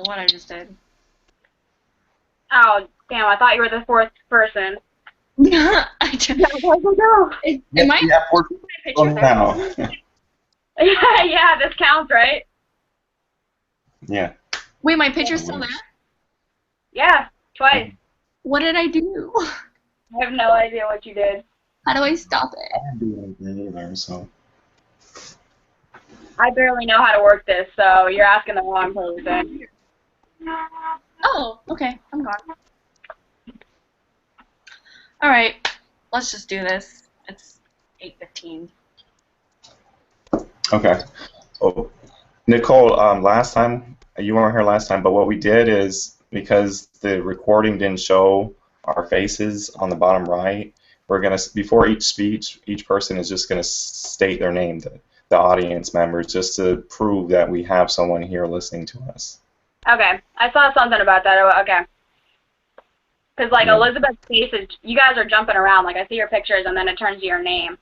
what I just did. Oh, damn, I thought you were the fourth person. I just, No. am I Yeah, we're my picture going there? now. Yeah, this counts, right? Yeah. Wait, my picture's still there? Yeah, twice. What did I do? I have no idea what you did. How do I stop I it? didn't do anything either, so. I barely know how to work this, so you're asking the wrong person. Oh, okay. I'm gone. Alright. Let's just do this. It's 8:15. Okay. So, Nicole, last time, you weren't here last time, but what we did is, because the recording didn't show our faces on the bottom right, we're going to, before each speech, each person is just going to state their name, the audience members, just to prove that we have someone here listening to us. Okay, I saw something about that. Okay. Because, like, Yeah. Elizabeth's face is, you guys are jumping around. Like, I see your pictures, and then it turns to your name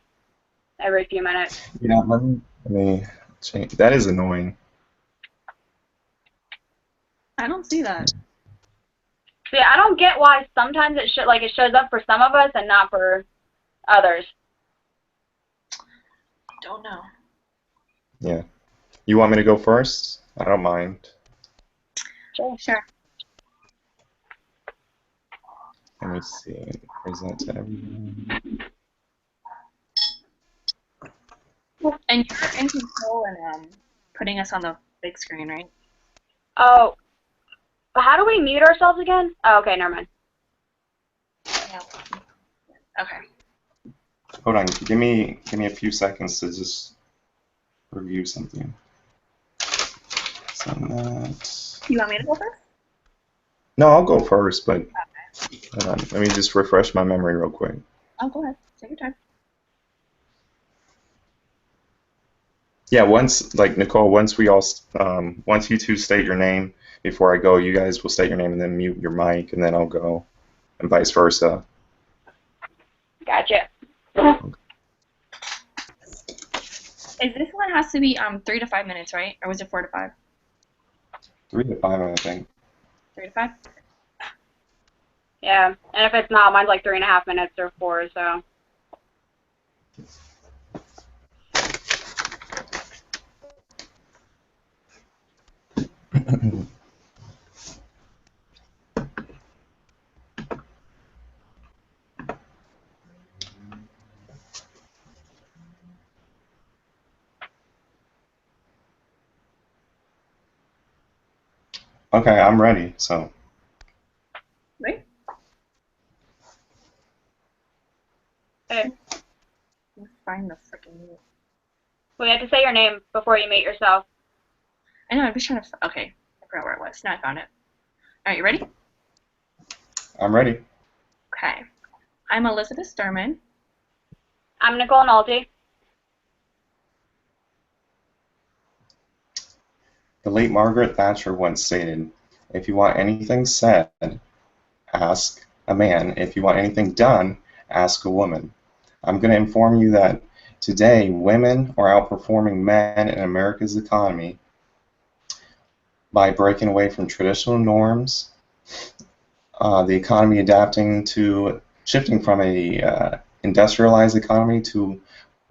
every few minutes. Yeah, let me change. That is annoying. I don't see that. See, I don't get why sometimes it shows up for some of us and not for others. Don't know. Yeah. You want me to go first? I don't mind. Sure. Let me see. Present to everyone. And you're in control and putting us on the big screen, right? Oh, but how do we mute ourselves again? Oh, okay, never mind. Yeah. Okay. Hold on. Give me a few seconds to just review something. Send that. You want me to go first? No, I'll go first, but hold on. Let me just refresh my memory real quick. Oh, go ahead. Take your time. Yeah, like Nicole, once you two state your name before I go, you guys will state your name and then mute your mic, and then I'll go, and vice versa. Gotcha. Is this one has to be 3 to 5 minutes, right? Or was it 4 to 5? 3 to 5, I think. 3 to 5? Yeah, and if it's not, mine's like 3.5 minutes or 4, so. Okay, I'm ready. So. Right? Hey, Let's find the freaking. we have to say your name before you mute yourself. I know. I'm just trying to. Okay. I forgot where it was. Now I found it. All right. You ready? I'm ready. Okay. I'm Elizabeth Sturman. I'm Nicole Nolte. The late Margaret Thatcher once stated, "If you want anything said, ask a man. If you want anything done, ask a woman." I'm going to inform you that today women are outperforming men in America's economy by breaking away from traditional norms, the economy shifting from a industrialized economy to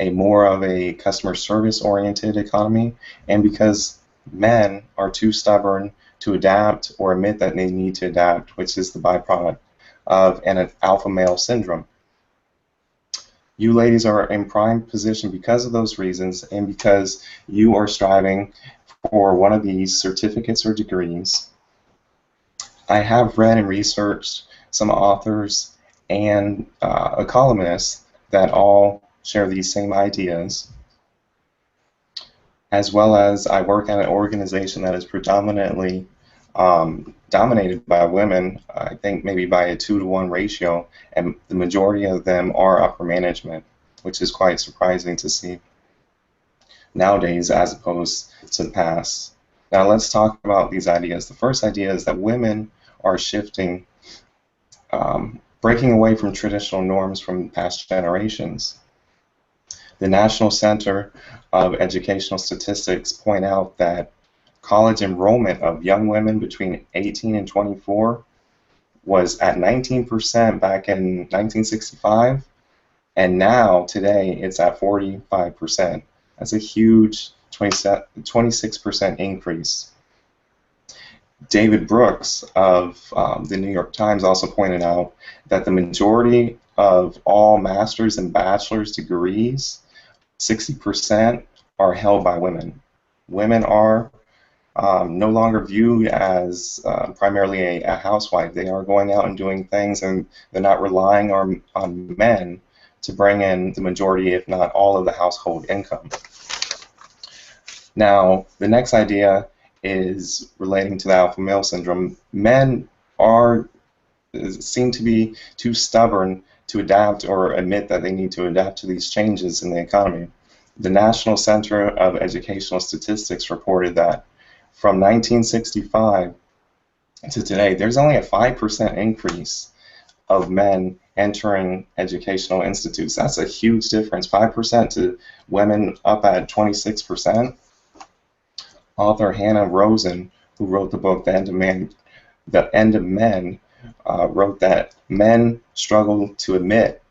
a more of a customer service oriented economy, and because men are too stubborn to adapt or admit that they need to adapt, which is the byproduct of an alpha male syndrome. You ladies are in prime position because of those reasons, and because you are striving for one of these certificates or degrees. I have read and researched some authors and columnists that all share these same ideas, as well as I work at an organization that is predominantly dominated by women, I think maybe by a 2-to-1 ratio, and the majority of them are upper management, which is quite surprising to see nowadays as opposed to the past. Now let's talk about these ideas. The first idea is that women are shifting, breaking away from traditional norms from past generations. The National Center of Educational Statistics point out that college enrollment of young women between 18 and 24 was at 19% back in 1965, and now, today, it's at 45%. That's a huge 26% increase. David Brooks of the New York Times also pointed out that the majority of all master's and bachelor's degrees, 60%, are held by women. Women are no longer viewed as primarily a housewife. They are going out and doing things, and they're not relying on men to bring in the majority, if not all, of the household income. Now, the next idea is relating to the alpha male syndrome. Men seem to be too stubborn to adapt or admit that they need to adapt to these changes in the economy. The National Center of Educational Statistics reported that from 1965 to today, there's only a 5% increase of men entering educational institutes. That's a huge difference. 5% to women up at 26%. Author Hannah Rosen, who wrote the book The End of Men, wrote that men struggle to admit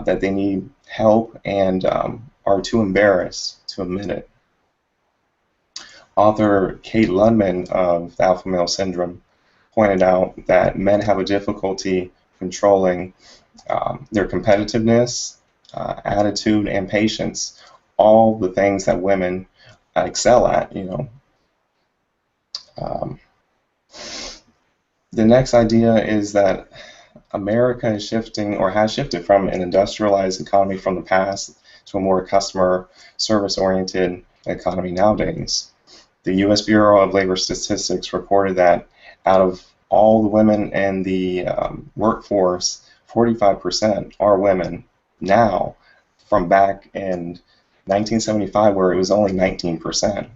that they need help and are too embarrassed to admit it. Author Kate Lundman of the Alpha Male Syndrome pointed out that men have a difficulty controlling their competitiveness, attitude, and patience, all the things that women excel at, you know. The next idea is that America is shifting, or has shifted, from an industrialized economy from the past to a more customer service-oriented economy nowadays. The U.S. Bureau of Labor Statistics reported that out of all the women in the workforce, 45% are women now, from back in 1975, where it was only 19%.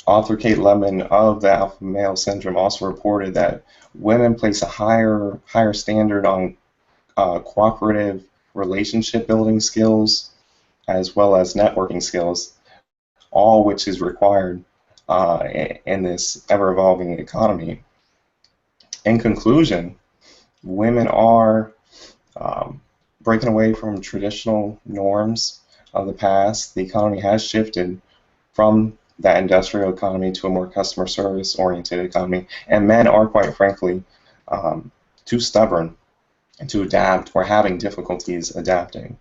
Author Kate Lundman of the Alpha Male Syndrome also reported that women place a higher standard on cooperative relationship building skills as well as networking skills, all which is required in this ever-evolving economy. In conclusion, women are breaking away from traditional norms of the past. The economy has shifted from that industrial economy to a more customer service oriented economy, and men are, quite frankly, too stubborn to adapt or having difficulties adapting.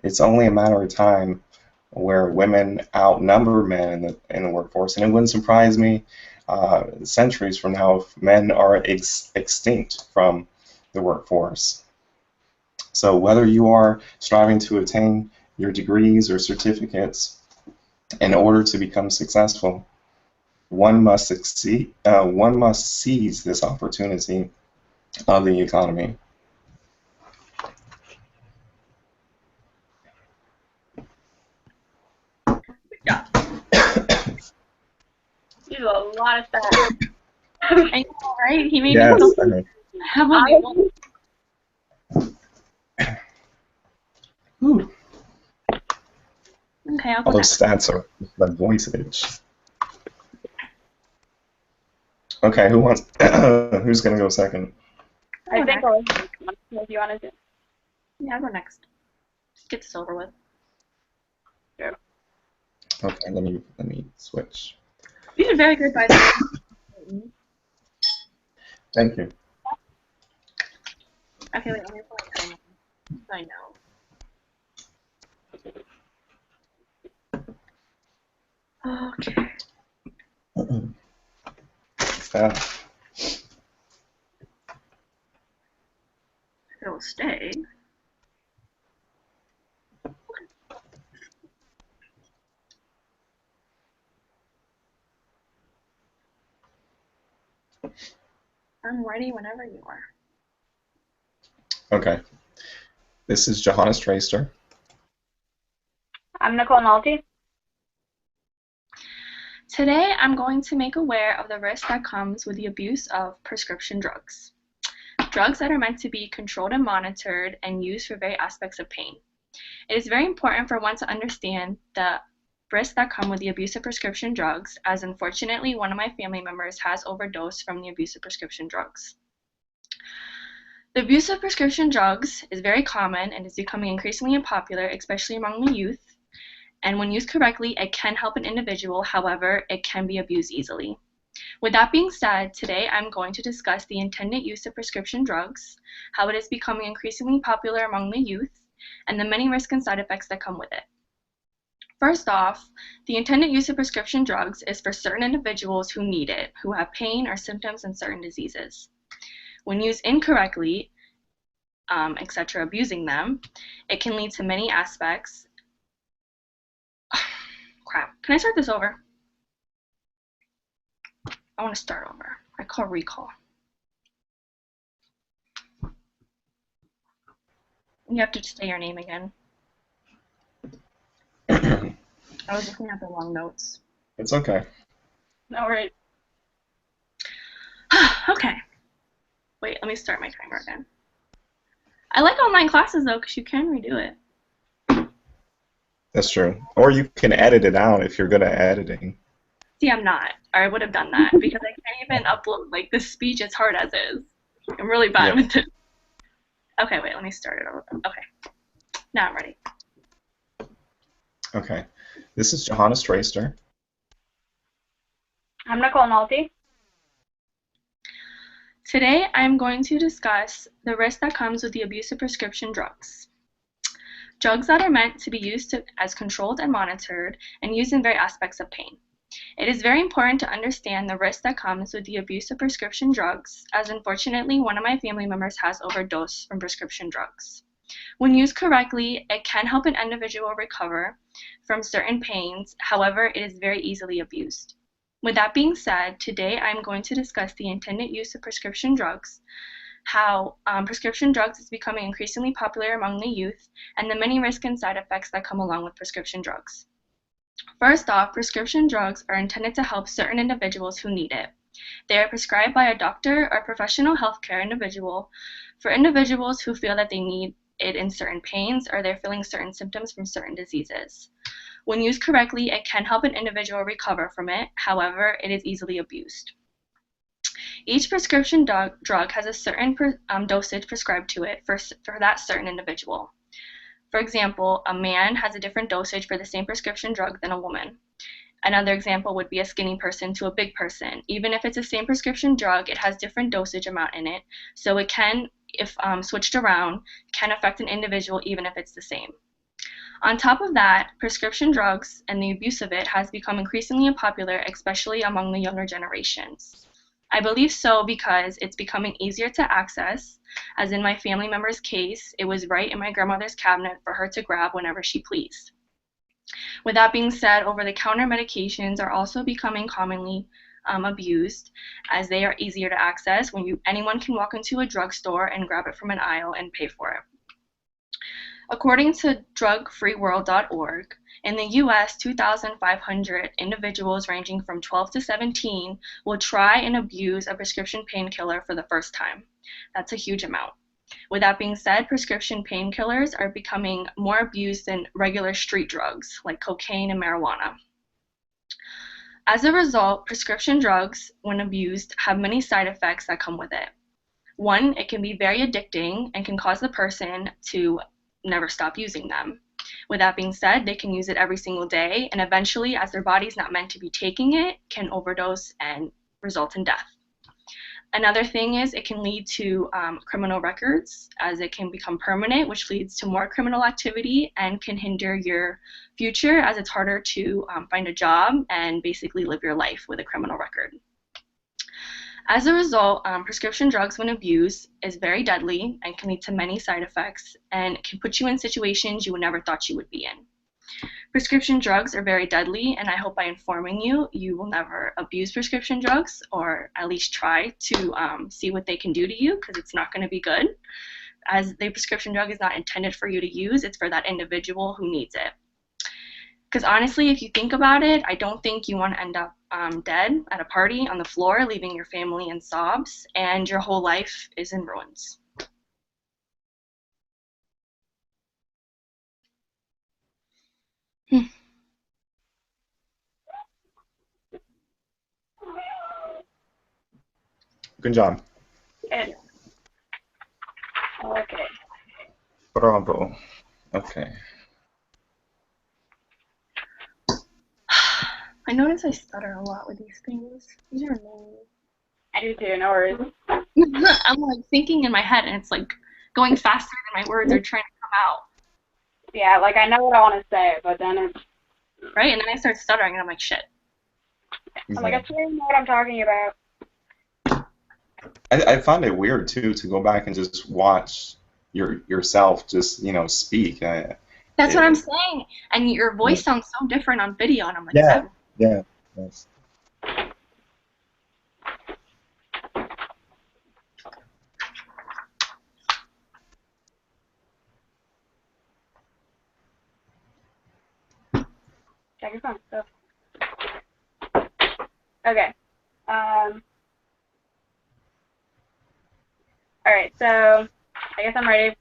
It's only a matter of time where women outnumber men in the workforce, and it wouldn't surprise me centuries from now if men are extinct from the workforce. So whether you are striving to attain your degrees or certificates in order to become successful, one must seize this opportunity of the economy. Yeah. He's a lot of stuff. I know, right? He made Yes, me I know. have only one. Ooh, Okay, I'll all go those next. stats are my voice age. Okay, who wants? Who's gonna go second? I Go think next. if you want to do. Yeah, I'll go next. Just get this over with. Sure. Okay, let me switch. You did very good, by the way. Thank you. Okay, wait, let me pull a timer. I know. Okay. Yeah. It'll stay. I'm ready whenever you are. Okay. This is Johannes Traister. I'm Nicole Nolte. Today, I'm going to make aware of the risk that comes with the abuse of prescription drugs. Drugs that are meant to be controlled and monitored and used for various aspects of pain. It is very important for one to understand the risks that come with the abuse of prescription drugs, as unfortunately one of my family members has overdosed from the abuse of prescription drugs. The abuse of prescription drugs is very common and is becoming increasingly popular, especially among the youth. And when used correctly, it can help an individual. However, it can be abused easily. With that being said, today I'm going to discuss the intended use of prescription drugs, how it is becoming increasingly popular among the youth, and the many risks and side effects that come with it. First off, the intended use of prescription drugs is for certain individuals who need it, who have pain or symptoms and certain diseases. When used incorrectly, etc., abusing them, it can lead to many aspects. Crap. Can I start this over? I want to start over. I call recall. You have to say your name again. I was looking at the wrong notes. It's okay. All right. Okay. Wait, let me start my timer again. I like online classes though, because you can redo it. That's true. Or you can edit it out if you're good at editing. See, I'm not. Or I would have done that because I can't even upload, like, this speech is hard as is. I'm really bad with it. Okay, wait, let me start it over. Okay. Now I'm ready. Okay. This is Johanna Strayster. I'm Nicole Nolte. Today, I'm going to discuss the risk that comes with the abuse of prescription drugs. Drugs that are meant to be used as controlled and monitored and used in various aspects of pain. It is very important to understand the risk that comes with the abuse of prescription drugs, as unfortunately one of my family members has overdosed from prescription drugs. When used correctly, it can help an individual recover from certain pains. However, it is very easily abused. With that being said, today I'm going to discuss the intended use of prescription drugs, how prescription drugs is becoming increasingly popular among the youth, and the many risks and side effects that come along with prescription drugs. First off, prescription drugs are intended to help certain individuals who need it. They are prescribed by a doctor or professional healthcare individual for individuals who feel that they need it in certain pains or they're feeling certain symptoms from certain diseases. When used correctly, it can help an individual recover from it. However, it is easily abused. Each prescription drug has a certain dosage prescribed to it for that certain individual. For example, a man has a different dosage for the same prescription drug than a woman. Another example would be a skinny person to a big person. Even if it's the same prescription drug, it has different dosage amount in it, so it can, if switched around, can affect an individual even if it's the same. On top of that, prescription drugs and the abuse of it has become increasingly popular, especially among the younger generations. I believe so because it's becoming easier to access, as in my family member's case, it was right in my grandmother's cabinet for her to grab whenever she pleased. With that being said, over-the-counter medications are also becoming commonly abused, as they are easier to access when anyone can walk into a drugstore and grab it from an aisle and pay for it. According to drugfreeworld.org, in the U.S., 2,500 individuals ranging from 12 to 17 will try and abuse a prescription painkiller for the first time. That's a huge amount. With that being said, prescription painkillers are becoming more abused than regular street drugs like cocaine and marijuana. As a result, prescription drugs, when abused, have many side effects that come with it. One, it can be very addicting and can cause the person to never stop using them. With that being said, they can use it every single day, and eventually, as their body's not meant to be taking it, can overdose and result in death. Another thing is it can lead to criminal records, as it can become permanent, which leads to more criminal activity and can hinder your future, as it's harder to find a job and basically live your life with a criminal record. As a result, prescription drugs, when abused, is very deadly and can lead to many side effects and can put you in situations you never thought you would be in. Prescription drugs are very deadly, and I hope by informing you, you will never abuse prescription drugs, or at least try to see what they can do to you, because it's not going to be good. As the prescription drug is not intended for you to use, it's for that individual who needs it. Because honestly, if you think about it, I don't think you want to end up dead at a party on the floor, leaving your family in sobs, and your whole life is in ruins. Good job. Good. Okay. Bravo. Okay. I notice I stutter a lot with these things. These are annoying. I do too, no worries. I'm like thinking in my head and it's like going faster than my words are trying to come out. Yeah, like I know what I want to say, but then it's... Right? And then I start stuttering and I'm like, shit. I'm like, I swear you know what I'm talking about. I find it weird too to go back and just watch yourself just speak. That's what I'm saying. And your voice sounds so different on video, and I'm like, yeah, yeah, yes. Check your phone. Go. Okay. All right. So I guess I'm ready.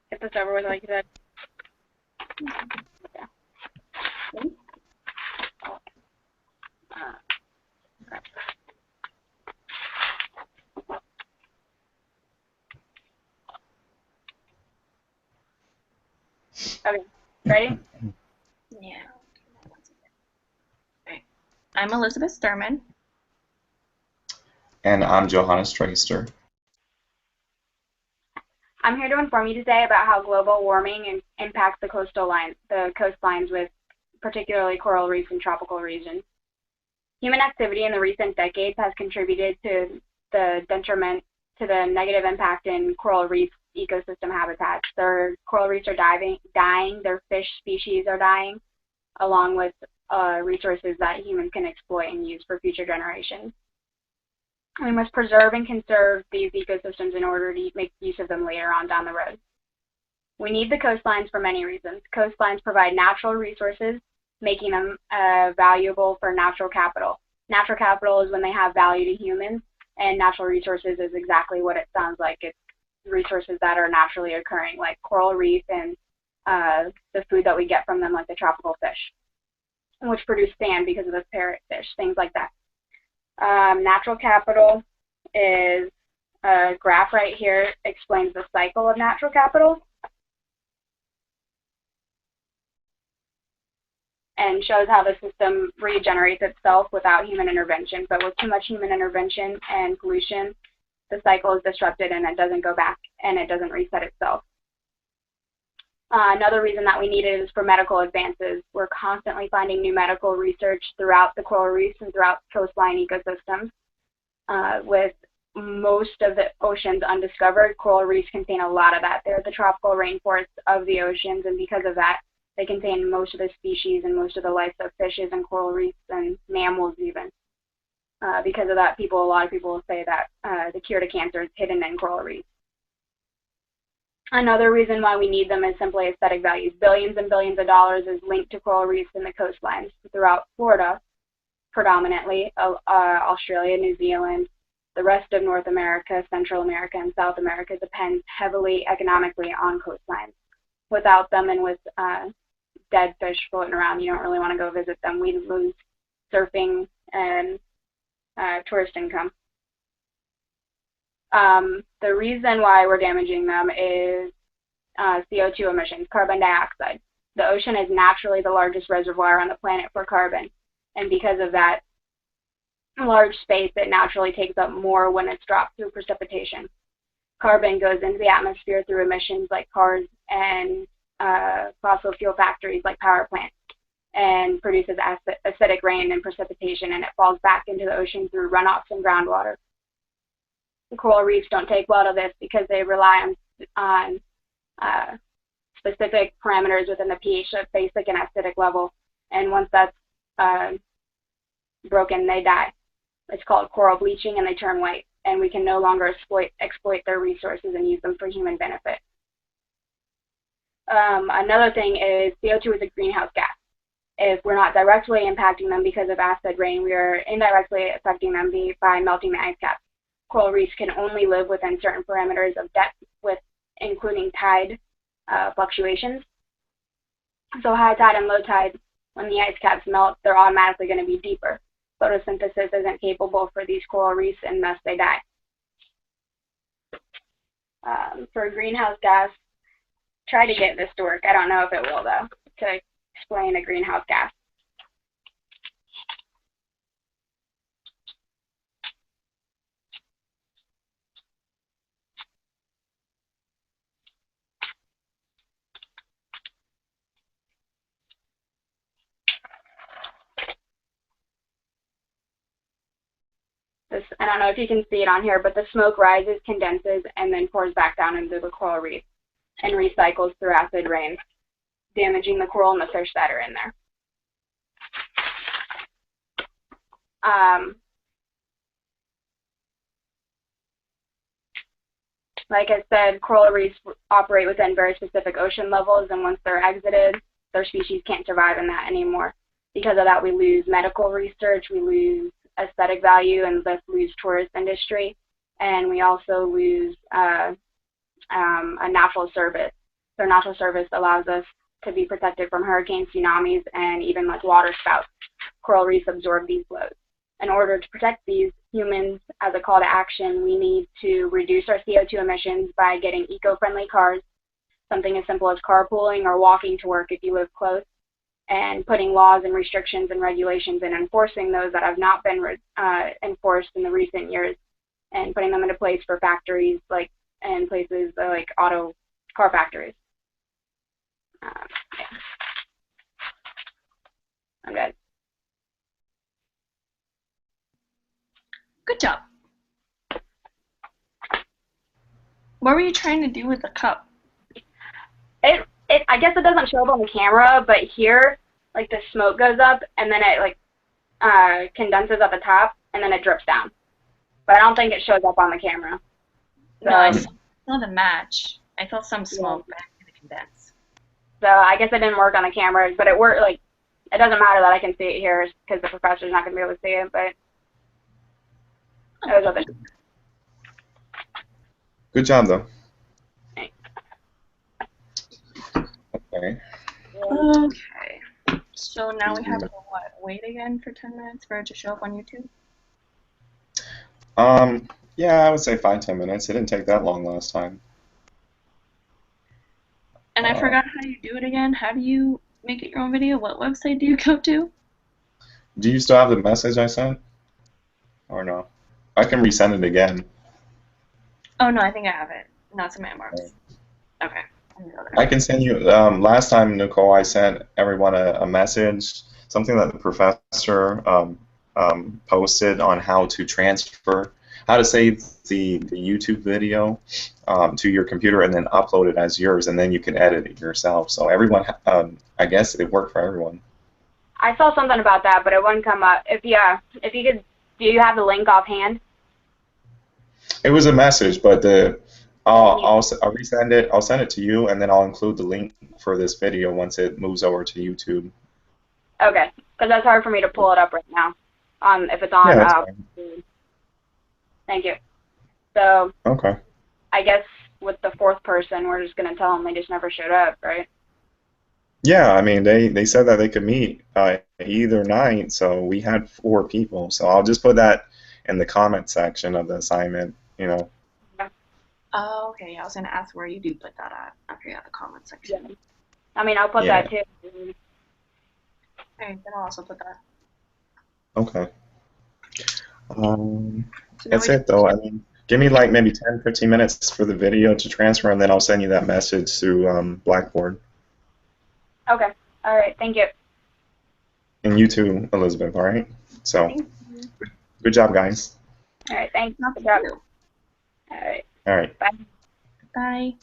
Get this over with, like you said. Okay. Okay. Ready? Yeah. Okay. I'm Elizabeth Sturman. And I'm Johannes Traister. I'm here to inform you today about how global warming impacts the coastlines with particularly coral reefs and tropical regions. Human activity in the recent decades has contributed to the detriment to the negative impact in coral reef ecosystem habitats. Their coral reefs are dying, their fish species are dying, along with resources that humans can exploit and use for future generations. We must preserve and conserve these ecosystems in order to make use of them later on down the road. We need the coastlines for many reasons. Coastlines provide natural resources, making them valuable for natural capital. Natural capital is when they have value to humans, and natural resources is exactly what it sounds like. It's resources that are naturally occurring, like coral reef and the food that we get from them, like the tropical fish, which produce sand because of the parrotfish, things like that. Natural capital is a graph right here, explains the cycle of natural capital and shows how the system regenerates itself without human intervention. But with too much human intervention and pollution, the cycle is disrupted and it doesn't go back and it doesn't reset itself. Another reason that we need it is for medical advances. We're constantly finding new medical research throughout the coral reefs and throughout coastline ecosystems. With most of the oceans undiscovered, coral reefs contain a lot of that. They're the tropical rainforests of the oceans, and because of that, they contain most of the species and most of the life of fishes and coral reefs and mammals even. Because of that, a lot of people will say that the cure to cancer is hidden in coral reefs. Another reason why we need them is simply aesthetic values. Billions and billions of dollars is linked to coral reefs in the coastlines throughout Florida, predominantly, Australia, New Zealand, the rest of North America, Central America, and South America depends heavily economically on coastlines. Without them and with dead fish floating around, you don't really want to go visit them. We lose surfing and tourist income. The reason why we're damaging them is CO2 emissions, carbon dioxide. The ocean is naturally the largest reservoir on the planet for carbon, and because of that large space, it naturally takes up more when it's dropped through precipitation. Carbon goes into the atmosphere through emissions like cars and fossil fuel factories like power plants, and produces acidic rain and precipitation, and it falls back into the ocean through runoffs and groundwater. The coral reefs don't take well to this because they rely on specific parameters within the pH of basic and acidic level, and once that's broken, they die. It's called coral bleaching, and they turn white, and we can no longer exploit their resources and use them for human benefit. Another thing is CO2 is a greenhouse gas. If we're not directly impacting them because of acid rain, we are indirectly affecting them by melting the ice caps. Coral reefs can only live within certain parameters of depth, including tide fluctuations. So high tide and low tide, when the ice caps melt, they're automatically going to be deeper. photosynthesis isn't capable for these coral reefs, and thus they die. For a greenhouse gas, try to get this to work. I don't know if it will, though, to explain a greenhouse gas. I don't know if you can see it on here, but the smoke rises, condenses, and then pours back down into the coral reef and recycles through acid rain, damaging the coral and the fish that are in there. Like I said, coral reefs operate within very specific ocean levels, and once they're exited, their species can't survive in that anymore. Because of that, we lose medical research, we lose aesthetic value, and thus lose tourist industry, and we also lose a natural service. So natural service allows us to be protected from hurricanes, tsunamis, and even like water spouts. Coral reefs absorb these loads. In order to protect these, humans, as a call to action, we need to reduce our CO2 emissions by getting eco-friendly cars, something as simple as carpooling or walking to work if you live close, and putting laws and restrictions and regulations and enforcing those that have not been enforced in the recent years, and putting them into place for factories like in places like auto car factories. Yeah. I'm good. Good job. What were you trying to do with the cup? I guess it doesn't show up on the camera, but here, like the smoke goes up, and then it like condenses at the top, and then it drips down. But I don't think it shows up on the camera. So, No, I saw the match. I saw some smoke, but I didn't condense. So I guess it didn't work on the cameras, but it worked. Like, it doesn't matter that I can see it here because the professor's not going to be able to see it. But it was other. Good job, though. Thanks. Okay. Okay. So now we have to what? Wait again for 10 minutes for it to show up on YouTube? Yeah, I would say 5-10 minutes. It didn't take that long last time. And I forgot how you do it again. How do you make it your own video? What website do you go to? Do you still have the message I sent? Or no? I can resend it again. Oh, no, I think I have it. Not in my inbox. Okay. I can send you, last time, Nicole, I sent everyone a message, something that the professor posted on how to transfer, how to save the YouTube video to your computer and then upload it as yours, and then you can edit it yourself. So everyone, I guess it worked for everyone. I saw something about that, but it wouldn't come up. If you could, do you have the link offhand? It was a message, but I'll resend it. I'll send it to you, and then I'll include the link for this video once it moves over to YouTube. Okay, because that's hard for me to pull it up right now. If it's on. Yeah, thank you. So. Okay. I guess with the fourth person, we're just gonna tell them they just never showed up, right? Yeah, I mean they said that they could meet either night, so we had 4 people. So I'll just put that in the comment section of the assignment, you know. Yeah. Oh, okay. I was gonna ask where you do put that at. I forgot the comment section. Yeah. I mean, I'll put that too. Okay, then I'll also put that. Okay. That's it though. I mean, give me like maybe 10-15 minutes for the video to transfer, and then I'll send you that message through Blackboard. Okay. All right. Thank you. And you too, Elizabeth. All right. So, good job, guys. All right. Thanks. Not Good job. you. All right. All right. Bye. Bye.